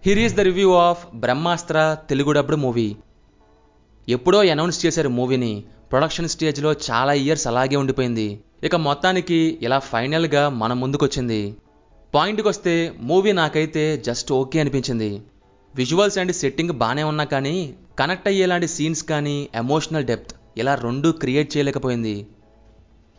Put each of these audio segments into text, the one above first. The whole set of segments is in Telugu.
Here is the review of Brahmastra Telugu dubbed movie. ఎప్పుడో అనౌన్స్ చేశారు మూవీని. ప్రొడక్షన్ స్టేజ్లో చాలా ఇయర్స్ అలాగే ఉండిపోయింది. ఇక మొత్తానికి ఇలా ఫైనల్గా మన ముందుకొచ్చింది. పాయింట్కి వస్తే మూవీ నాకైతే జస్ట్ ఓకే అనిపించింది. విజువల్స్ అండ్ సెట్టింగ్ బాగానే ఉన్నా కానీ కనెక్ట్ అయ్యేలాంటి సీన్స్ కానీ ఎమోషనల్ డెప్త్ ఇలా రెండూ క్రియేట్ చేయలేకపోయింది.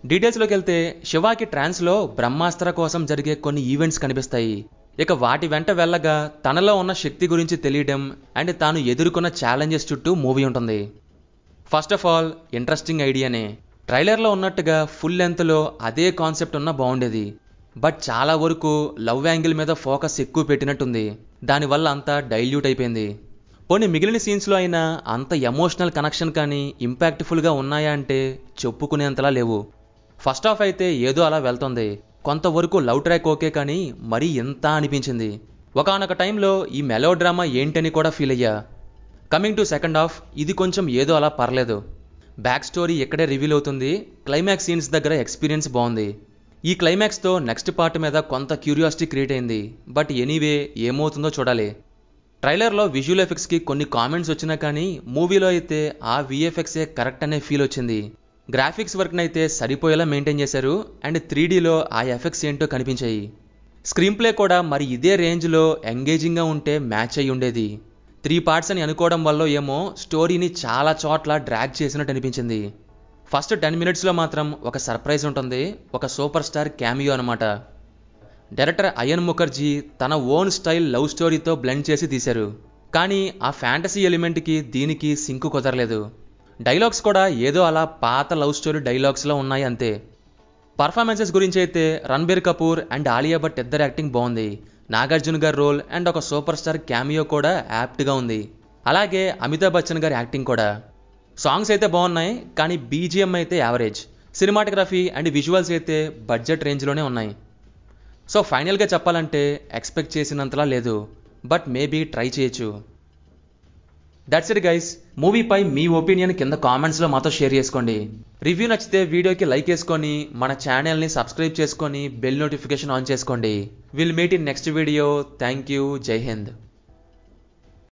డీటెయిల్స్లోకి వెళ్తే శివాకి ట్రాన్స్లో బ్రహ్మాస్త్ర కోసం జరిగే కొన్ని ఈవెంట్స్ కనిపిస్తాయి. ఇక వాటి వెంట వెళ్ళగా తనలో ఉన్న శక్తి గురించి తెలియడం అండ్ తాను ఎదుర్కొన్న ఛాలెంజెస్ చుట్టూ మూవీ ఉంటుంది. ఫస్ట్ ఆఫ్ ఆల్ ఇంట్రెస్టింగ్ ఐడియానే. ట్రైలర్లో ఉన్నట్టుగా ఫుల్ లెంత్లో అదే కాన్సెప్ట్ ఉన్నా బాగుండేది. బట్ చాలా వరకు లవ్ యాంగిల్ మీద ఫోకస్ ఎక్కువ పెట్టినట్టుంది. దానివల్ల అంతా డైల్యూట్ అయిపోయింది. పోనీ మిగిలిన సీన్స్లో అయినా అంత ఎమోషనల్ కనెక్షన్ కానీ ఇంపాక్ట్ఫుల్గా ఉన్నాయా అంటే చెప్పుకునేంతలా లేవు. ఫస్ట్ హాఫ్ అయితే ఏదో అలా వెళ్తుంది. కొంతవరకు లవ్ ట్రాక్ ఓకే కానీ మరీ ఎంత అనిపించింది. ఒకానొక టైంలో ఈ మెలో డ్రామా ఏంటని కూడా ఫీల్ అయ్యా. కమింగ్ టు సెకండ్ హాఫ్, ఇది కొంచెం ఏదో అలా పర్లేదు. బ్యాక్ స్టోరీ ఎక్కడే రివీల్ అవుతుంది. క్లైమాక్స్ సీన్స్ దగ్గర ఎక్స్పీరియన్స్ బాగుంది. ఈ క్లైమాక్స్తో నెక్స్ట్ పార్ట్ మీద కొంత క్యూరియాసిటీ క్రియేట్ అయింది. బట్ ఎనీవే ఏమవుతుందో చూడాలి. ట్రైలర్లో విజువల్ ఎఫెక్ట్స్కి కొన్ని కామెంట్స్ వచ్చినా కానీ మూవీలో అయితే ఆ విఎఫ్ఎక్సే కరెక్ట్ అనే ఫీల్ వచ్చింది. గ్రాఫిక్స్ వర్క్ని అయితే సరిపోయేలా మెయింటైన్ చేశారు అండ్ 3Dలో ఆ ఎఫెక్ట్స్ ఏంటో కనిపించాయి. స్క్రీన్ ప్లే కూడా మరి ఇదే రేంజ్లో ఎంగేజింగ్గా ఉంటే మ్యాచ్ అయ్యి ఉండేది. 3 పార్ట్స్ అని అనుకోవడం వల్ల ఏమో స్టోరీని చాలా చోట్ల డ్రాగ్ చేసినట్టు అనిపించింది. ఫస్ట్ 10 మినిట్స్లో మాత్రం ఒక సర్ప్రైజ్ ఉంటుంది. ఒక సూపర్ స్టార్ క్యామియో అనమాట. డైరెక్టర్ అయన్ ముఖర్జీ తన ఓన్ స్టైల్ లవ్ స్టోరీతో బ్లెండ్ చేసి తీశారు. కానీ ఆ ఫ్యాంటసీ ఎలిమెంట్కి దీనికి సింక్ కుదరలేదు. డైలాగ్స్ కూడా ఏదో అలా పాత లవ్ స్టోరీ డైలాగ్స్లో ఉన్నాయి అంతే. పర్ఫార్మెన్సెస్ గురించి అయితే రణబీర్ కపూర్ అండ్ ఆలియా భట్ ఇద్దరు యాక్టింగ్ బాగుంది. నాగార్జున గారి రోల్ అండ్ ఒక సూపర్ స్టార్ క్యామియో కూడా యాప్ట్గా ఉంది. అలాగే అమితాబ్ బచ్చన్ గారి యాక్టింగ్ కూడా. సాంగ్స్ అయితే బాగున్నాయి కానీ బీజిఎం అయితే యావరేజ్. సినిమాటోగ్రఫీ అండ్ విజువల్స్ అయితే బడ్జెట్ రేంజ్లోనే ఉన్నాయి. సో ఫైనల్గా చెప్పాలంటే ఎక్స్పెక్ట్ చేసినంతలా లేదు. బట్ మేబీ ట్రై చేయొచ్చు. That's it guys. మూవీపై మీ ఒపీనియన్ కింద కామెంట్స్లో మాతో షేర్ చేసుకోండి. రివ్యూ నచ్చితే వీడియోకి లైక్ వేసుకొని మన ఛానల్ని సబ్స్క్రైబ్ చేసుకొని బెల్ నోటిఫికేషన్ ఆన్ చేసుకోండి. Will meet in next video. Thank you. జై హింద్.